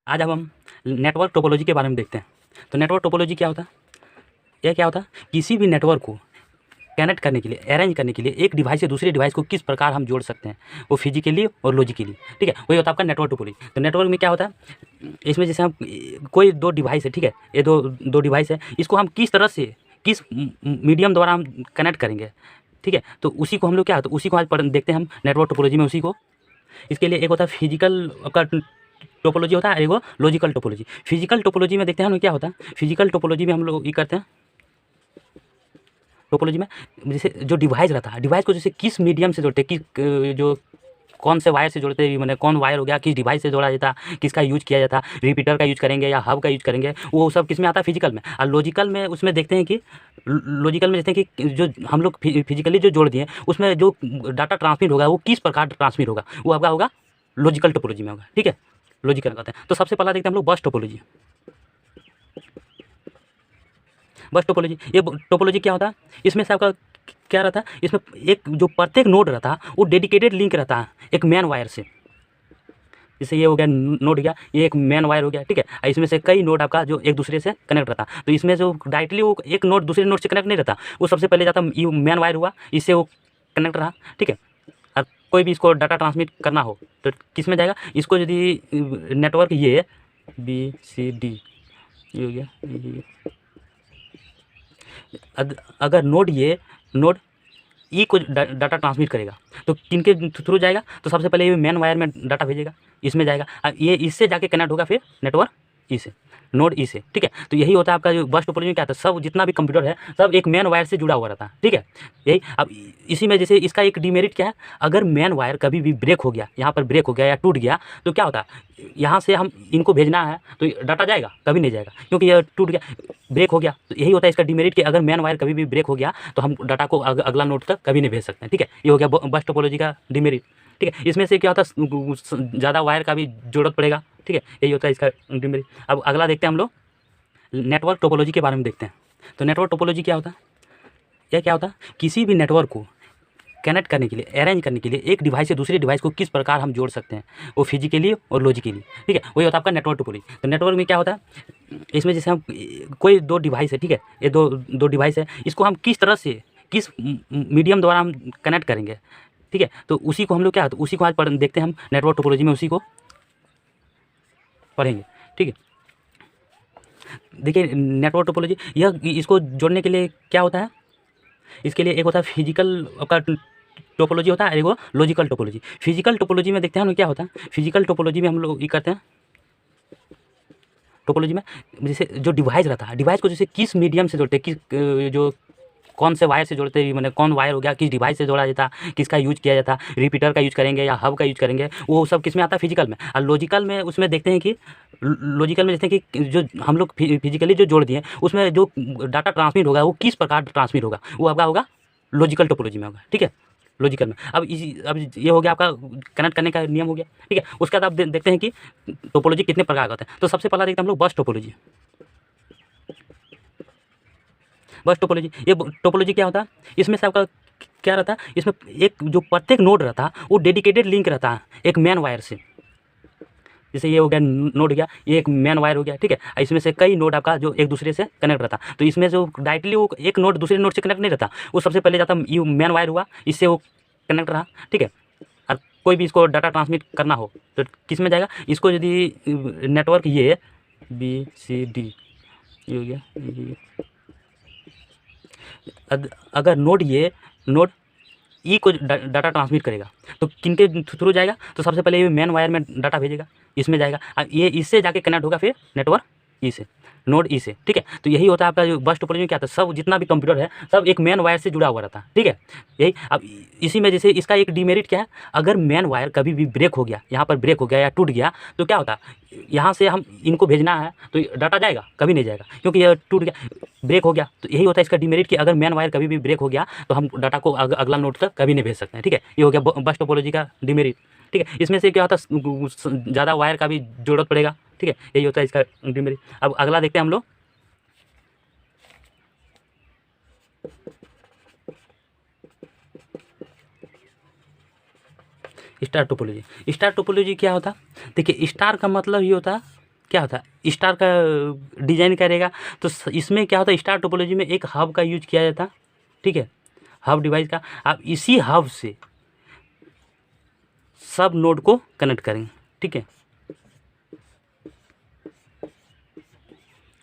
आज अब हम नेटवर्क टोपोलॉजी के बारे में देखते हैं। तो नेटवर्क टोपोलॉजी क्या होता है? यह क्या होता है, किसी भी नेटवर्क को कनेक्ट करने के लिए, अरेंज करने के लिए एक डिवाइस से दूसरे डिवाइस को किस प्रकार हम जोड़ सकते हैं, वो फिजिकली और लॉजिकली। ठीक है, वही होता है आपका नेटवर्क टोपोलॉजी। तो नेटवर्क में क्या होता है, इसमें जैसे हम कोई दो डिवाइस है, ठीक है, ये दो दो डिवाइस है, इसको हम किस तरह से, किस मीडियम द्वारा हम कनेक्ट करेंगे, ठीक है, तो उसी को हम लोग क्या होता है, उसी को आज देखते हैं हम नेटवर्क टोपोलॉजी में। उसी को, इसके लिए एक होता है फिजिकल का टोपोलॉजी होता है, एक वो लॉजिकल टोपोलॉजी। फिजिकल टोपोलॉजी में देखते हैं हम लोग क्या होता है, फिजिकल टोपोलॉजी में हम लोग ये करते हैं, टोपोलॉजी में जैसे जो डिवाइस रहता है, डिवाइस को जैसे किस मीडियम से जोड़ते हैं, किस जो कौन से वायर से जोड़ते हैं, मैंने कौन वायर हो गया, किस डिवाइस से जोड़ा जाता है, किसका यूज किया जाता है, रिपीटर का यूज करेंगे या हब का यूज करेंगे, वो सब किस में आता है, फिजिकल में। और लॉजिकल में उसमें देखते हैं कि लॉजिकल में देखते हैं कि जो हम लोग फिजिकली जो जोड़ दिए उसमें जो डाटा ट्रांसमिट होगा वो किस प्रकार ट्रांसमिट होगा, वो आपका होगा लॉजिकल टोपोलॉजी में होगा। ठीक है, लॉजिकल कहते हैं। तो सबसे पहला देखते हैं हम लोग बस टोपोलॉजी। बस टोपोलॉजी, ये टोपोलॉजी क्या होता है, इसमें से आपका क्या रहता है, इसमें एक जो प्रत्येक नोड रहता है वो डेडिकेटेड लिंक रहता है एक मेन वायर से। जैसे ये हो गया नोड गया, ये एक मेन वायर हो गया, ठीक है। इसमें से कई नोड आपका जो एक दूसरे से कनेक्ट रहता है, तो इसमें जो डायरेक्टली वो एक नोड दूसरे नोड से कनेक्ट नहीं रहता, वो सबसे पहले जाता ये मेन वायर हुआ, इससे वो कनेक्ट रहा, ठीक है। और कोई भी इसको डाटा ट्रांसमिट करना हो तो किस में जाएगा, इसको यदि नेटवर्क ये BCD ये हो गया, अगर नोड ये नोड ई को डाटा ट्रांसमिट करेगा तो किनके थ्रू जाएगा, तो सबसे पहले ये मेन वायर में डाटा भेजेगा, इसमें जाएगा, ये इससे जाके कनेक्ट होगा फिर नेटवर्क ई से, नोड ई से, ठीक है। तो यही होता है आपका जो बस टोपोलॉजी में क्या था, सब जितना भी कंप्यूटर है सब एक मेन वायर से जुड़ा हुआ रहता है, ठीक है। यही अब इसी में जैसे इसका एक डिमेरिट क्या है, अगर मेन वायर कभी भी ब्रेक हो गया, यहाँ पर ब्रेक हो गया या टूट गया, तो क्या होता है, यहाँ से हम इनको भेजना है तो डाटा जाएगा, कभी नहीं जाएगा, क्योंकि यह टूट गया, ब्रेक हो गया। तो यही होता है इसका डिमेरिट कि अगर मेन वायर कभी भी ब्रेक हो गया तो हम डाटा को अगला नोड तक कभी नहीं भेज सकते हैं, ठीक है। ये हो गया बस टोपोलॉजी का डिमेरिट, ठीक है। इसमें से क्या होता है, ज़्यादा वायर का भी जरूरत पड़ेगा, ठीक है, यही होता है इसका डिमेरिट। अब अगला देखते हैं हम लोग नेटवर्क टोपोलॉजी के बारे में देखते हैं। तो नेटवर्क टोपोलॉजी क्या होता है, यह क्या होता है, किसी भी नेटवर्क को कनेक्ट करने के लिए, अरेंज करने के लिए एक डिवाइस से दूसरे डिवाइस को किस प्रकार हम जोड़ सकते हैं, वो फिजिकली और लॉजिकली, ठीक है, वही होता है आपका नेटवर्क टोपोलॉजी। तो नेटवर्क में क्या होता है, इसमें जैसे हम कोई दो डिवाइस है, ठीक है, ये दो डिवाइस है, इसको हम किस तरह से, किस मीडियम द्वारा हम कनेक्ट करेंगे, ठीक है, तो उसी को हम लोग क्या, तो उसी को आज देखते हैं हम नेटवर्क टोपोलॉजी में, उसी को पढ़ेंगे, ठीक है। देखिए नेटवर्क टोपोलॉजी, यह इसको जोड़ने के लिए क्या होता है, इसके लिए एक होता है फिजिकल का टोपोलॉजी होता है, एक वो लॉजिकल टोपोलॉजी। फिजिकल टोपोलॉजी में देखते हैं हम क्या होता है, फिजिकल टोपोलॉजी में हम लोग ये करते हैं, टोपोलॉजी में जैसे जो डिवाइस रहता है, डिवाइस को जैसे किस मीडियम से जोड़ते हैं, किस जो कौन से वायर से जोड़ते हैं, मैंने कौन वायर हो गया, किस डिवाइस से जोड़ा जाता है, किसका यूज किया जाता है, रिपीटर का यूज करेंगे या हब का यूज करेंगे, वो सब किस में आता है, फिजिकल में। और लॉजिकल में उसमें देखते हैं कि लॉजिकल में देखते हैं कि जो हम लोग फिजिकली जो जोड़ दिए उसमें जो डाटा ट्रांसमिट होगा वो किस प्रकार ट्रांसमिट होगा, वो आपका होगा लॉजिकल टोपोलॉजी में होगा, ठीक है, लॉजिकल में। अब ये हो गया आपका कनेक्ट करने का नियम हो गया, ठीक है। उसके बाद आप देखते हैं कि टोपोलॉजी कितने प्रकार का होता है। तो सबसे पहला देखते हैं हम लोग बस टोपोलॉजी। बस टोपोलॉजी, ये टोपोलॉजी क्या होता है, इसमें से आपका क्या रहता है, इसमें एक जो प्रत्येक नोड रहता है वो डेडिकेटेड लिंक रहता है एक मेन वायर से। जैसे ये हो गया नोड गया, ये एक मेन वायर हो गया, ठीक है। इसमें से कई नोड आपका जो एक दूसरे से कनेक्ट रहता है, तो इसमें जो डायरेक्टली वो एक नोड दूसरे नोड से कनेक्ट नहीं रहता, वो सबसे पहले जाता ये मेन वायर हुआ, इससे वो कनेक्ट रहा, ठीक है। और कोई भी इसको डाटा ट्रांसमिट करना हो तो किस में जाएगा, इसको यदि नेटवर्क ये BCD ये हो गया, अगर नोड ये नोड ई को डाटा ट्रांसमिट करेगा तो किनके थ्रू जाएगा, तो सबसे पहले ये मेन वायर में डाटा भेजेगा, इसमें जाएगा, ये इससे जाके कनेक्ट होगा फिर नेटवर्क ई से, नोड ई से, ठीक है। तो यही होता है आपका जो बस टोपोलॉजी में क्या था, सब जितना भी कंप्यूटर है सब एक मेन वायर से जुड़ा हुआ रहता है, ठीक है। यही अब इसी में जैसे इसका एक डिमेरिट क्या है, अगर मेन वायर कभी भी ब्रेक हो गया, यहाँ पर ब्रेक हो गया या टूट गया, तो क्या होता है, यहाँ से हम इनको भेजना है तो डाटा जाएगा, कभी नहीं जाएगा, क्योंकि यह टूट गया, ब्रेक हो गया। तो यही होता है इसका डिमेरिट कि अगर मेन वायर कभी भी ब्रेक हो गया तो हम डाटा को अगला नोड तक कभी नहीं भेज सकते हैं, ठीक है। ये हो गया बस टोपोलॉजी का डिमेरिट, ठीक है। इसमें से क्या होता है, ज़्यादा वायर का भी जरूरत पड़ेगा, ठीक है, यही होता है इसका डिमेरिट। अब अगला देखते हैं हम लोग स्टार टोपोलॉजी। स्टार टोपोलॉजी क्या होता है, देखिए स्टार का मतलब ये होता है क्या होता है, स्टार का डिजाइन करेगा। तो इसमें क्या होता है, स्टार टोपोलॉजी में एक हब का यूज किया जाता, ठीक है, हब डिवाइस का। आप इसी हब से सब नोड को कनेक्ट करेंगे, ठीक है,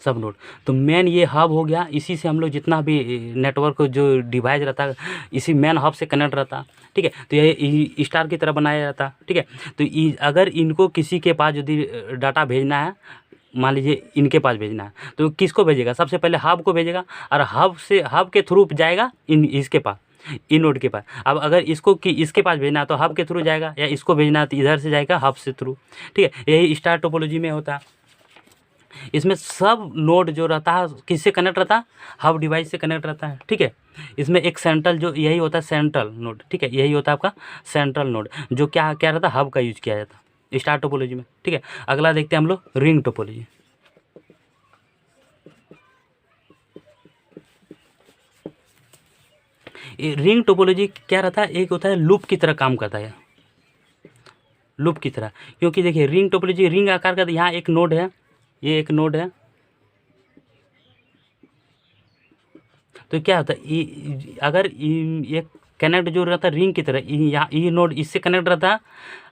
सब नोड। तो मेन ये हब हो गया, इसी से हम लोग जितना भी नेटवर्क जो डिवाइस रहता है इसी मेन हब से कनेक्ट रहता, ठीक है। तो ये स्टार की तरह बनाया जाता, ठीक है। तो अगर इनको किसी के पास यदि डाटा भेजना है, मान लीजिए इनके पास भेजना है, तो किसको भेजेगा, सबसे पहले हब को भेजेगा, और हब से हब के थ्रू जाएगा इसके पास, इन नोड के पास। अब अगर इसको कि इसके पास भेजना है तो हब के थ्रू जाएगा, या इसको भेजना है तो इधर से जाएगा हब से थ्रू, ठीक है। यही स्टार टोपोलॉजी में होता है। इसमें सब नोड जो रहता है किससे कनेक्ट रहता है, हब डिवाइस से कनेक्ट रहता है, ठीक है। इसमें एक सेंट्रल जो यही होता है सेंट्रल नोड, ठीक है, यही होता है आपका सेंट्रल नोड, जो क्या क्या रहता है, हब का यूज किया जाता है स्टार टोपोलॉजी में, ठीक है। अगला देखते हैं हम लोग रिंग टोपोलॉजी। रिंग टोपोलॉजी क्या रहता है, एक होता है लूप की तरह काम करता है, लूप की तरह। क्योंकि देखिए रिंग टोपोलॉजी रिंग आकार का, यहाँ एक नोड है, ये एक नोड है, तो क्या होता है, अगर ये कनेक्ट जो रहता है रिंग की तरह, यहाँ ये नोड इससे कनेक्ट रहता है,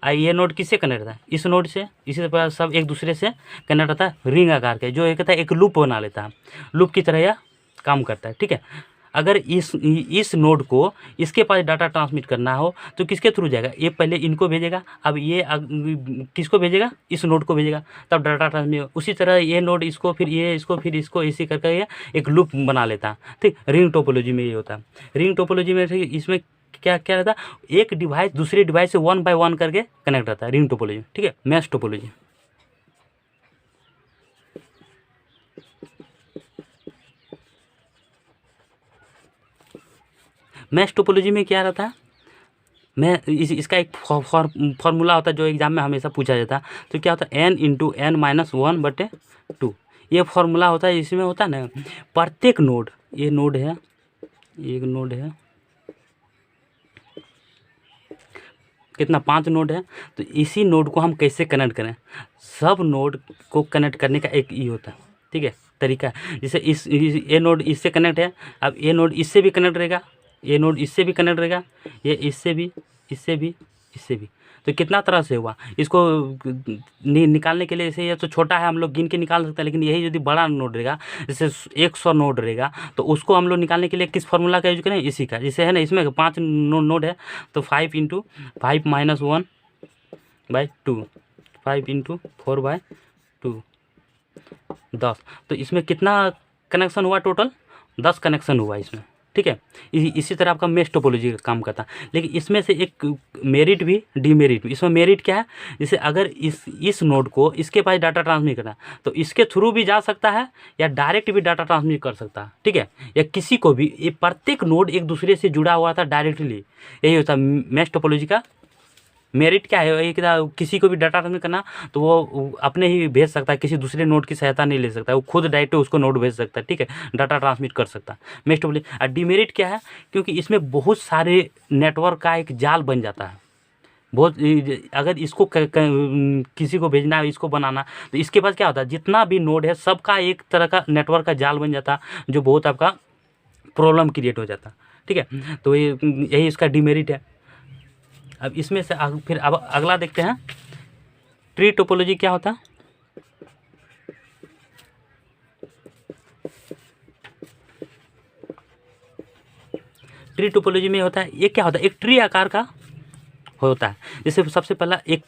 और ये नोड किससे कनेक्ट रहता है, इस नोड से, इसी तरह सब एक दूसरे से कनेक्ट रहता है रिंग आकार के, जो एक कहता है एक लूप बना लेता है, लूप की तरह यह काम करता है, ठीक है। अगर इस नोड को इसके पास डाटा ट्रांसमिट करना हो तो किसके थ्रू जाएगा, ये पहले इनको भेजेगा, अब ये किसको भेजेगा, इस नोड को भेजेगा, तब डाटा ट्रांसमिट। उसी तरह ये नोड इसको, फिर ये इसको, फिर इसको, इसी करके ये एक लूप बना लेता है, ठीक। रिंग टोपोलॉजी में ये होता है। रिंग टोपोलॉजी में इसमें क्या क्या रहता है, एक डिवाइस दूसरे डिवाइस से 1 बाय 1 करके कनेक्ट रहता है रिंग टोपोलॉजी, ठीक है। मैश टोपोलॉजी, मैश टोपोलॉजी में क्या रहता है, मैं इसका एक फॉर्मूला होता है जो एग्जाम में हमेशा पूछा जाता है। तो क्या होता है, n×n-1/2, ये फॉर्मूला होता है। इसमें होता है ना, प्रत्येक नोड, ये नोड है, एक नोड है, कितना 5 नोड है, तो इसी नोड को हम कैसे कनेक्ट करें, सब नोड को कनेक्ट करने का एक ये होता है, ठीक है, तरीका है। जैसे ये नोड इससे कनेक्ट है, अब ये नोड इससे भी कनेक्ट रहेगा, ये नोड इससे भी कनेक्ट रहेगा, ये इससे भी, इससे भी, इससे भी। तो कितना तरह से हुआ, इसको निकालने के लिए, जैसे ये तो छोटा है हम लोग गिन के निकाल सकते हैं, लेकिन यही यदि बड़ा नोड रहेगा, जैसे 100 नोड रहेगा, तो उसको हम लोग निकालने के लिए किस फार्मूला का यूज करें, इसी का। जैसे है ना, इसमें 5 नोड है, तो 5 × 5 - 1/2, 5 × 4/2, 10। तो इसमें कितना कनेक्शन हुआ, टोटल 10 कनेक्शन हुआ इसमें, ठीक है। इसी तरह आपका मेश टोपोलॉजी का काम करता है। लेकिन इसमें से एक मेरिट भी डीमेरिट भी। इसमें मेरिट क्या है, जैसे अगर इस नोड को इसके पास डाटा ट्रांसमिट करना है तो इसके थ्रू भी जा सकता है, या डायरेक्ट भी डाटा ट्रांसमिट कर सकता है, ठीक है। या किसी को भी, ये प्रत्येक नोड एक दूसरे से जुड़ा हुआ था डायरेक्टली, यही होता है मेश टोपोलॉजी का मेरिट। क्या है, एक किसी को भी डाटा ट्रांसमिट करना तो वो अपने ही भेज सकता है, किसी दूसरे नोड की सहायता नहीं ले सकता, वो खुद डायरेक्ट उसको नोड भेज सकता है, ठीक है, डाटा ट्रांसमिट कर सकता है मेश टोपोलॉजी। और डीमेरिट क्या है, क्योंकि इसमें बहुत सारे नेटवर्क का एक जाल बन जाता है, बहुत। अगर इसको किसी को भेजना है, इसको बनाना, तो इसके पास क्या होता है, जितना भी नोड है सबका एक तरह का नेटवर्क का जाल बन जाता है, जो बहुत आपका प्रॉब्लम क्रिएट हो जाता है, ठीक है। तो ये यही इसका डीमेरिट है। अब इसमें से फिर अब अगला देखते हैं, ट्री टोपोलॉजी क्या होता है। ट्री टोपोलॉजी में होता है, ये क्या होता है, एक ट्री आकार का होता है। जैसे सबसे पहला एक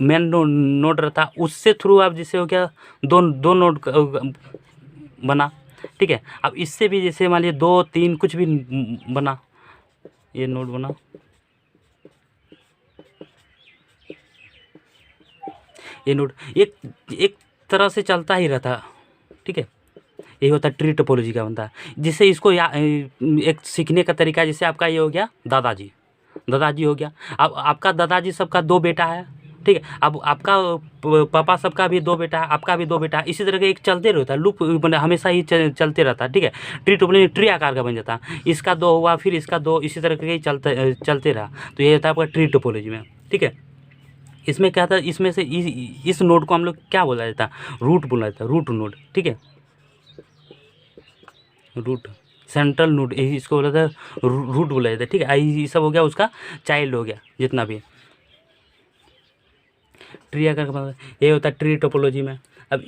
मेन नोड रहता है, उससे थ्रू आप जैसे हो गया दो नोड बना, ठीक है। अब इससे भी जैसे मान लीजिए 2 3 कुछ भी बना, ये नोड बना, ये नोड एक तरह से चलता ही रहता है, ठीक है। यही होता है ट्री टोपोलॉजी का बनता है। जिससे इसको एक सीखने का तरीका, जैसे आपका ये हो गया दादाजी हो गया। अब आपका दादाजी सबका 2 बेटा है, ठीक है। अब आपका पापा सबका भी 2 बेटा है, आपका भी 2 बेटा है, इसी तरह का एक चलते रहता है, लूप हमेशा ही चलते रहता है, ठीक है। ट्री टोपोलॉजी ट्री आकार का बन जाता है, इसका 2 हुआ, फिर इसका 2, इसी तरह के चलते रहा। तो ये होता है आपका ट्री टोपोलॉजी में, ठीक है। इसमें क्या था, इसमें से इस नोड को हम लोग क्या बोला जाता है, रूट बोला जाता है, रूट नोड, ठीक है, रूट सेंट्रल नोड, इसको बोला था रूट बोला जाता है, ठीक है। ये सब हो गया उसका चाइल्ड हो गया जितना भी। ट्री अगर ये होता है ट्री टोपोलॉजी में। अब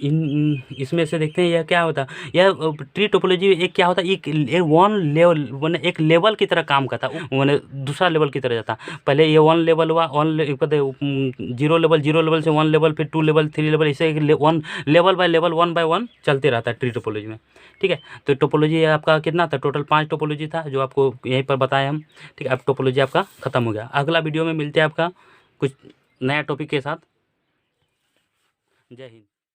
इसमें से देखते हैं यह क्या होता है, यह ट्री टोपोलॉजी एक क्या होता है, एक वन लेवल मैंने एक लेवल की तरह काम करता है, मैंने दूसरा लेवल की तरह जाता। पहले ये वन लेवल हुआ, जीरो लेवल से वन लेवल, फिर टू लेवल, थ्री लेवल, इसे one level by level, one by one चलते रहता है ट्री टोपोलॉजी में, ठीक है। तो टोपोलॉजी आपका कितना था, टोटल 5 टोपोलॉजी था जो आपको यहीं पर बताया हम, ठीक है। अब टोपोलॉजी आपका खत्म हो गया। अगला वीडियो में मिलते हैं आपका कुछ नया टॉपिक के साथ। जय हिंद।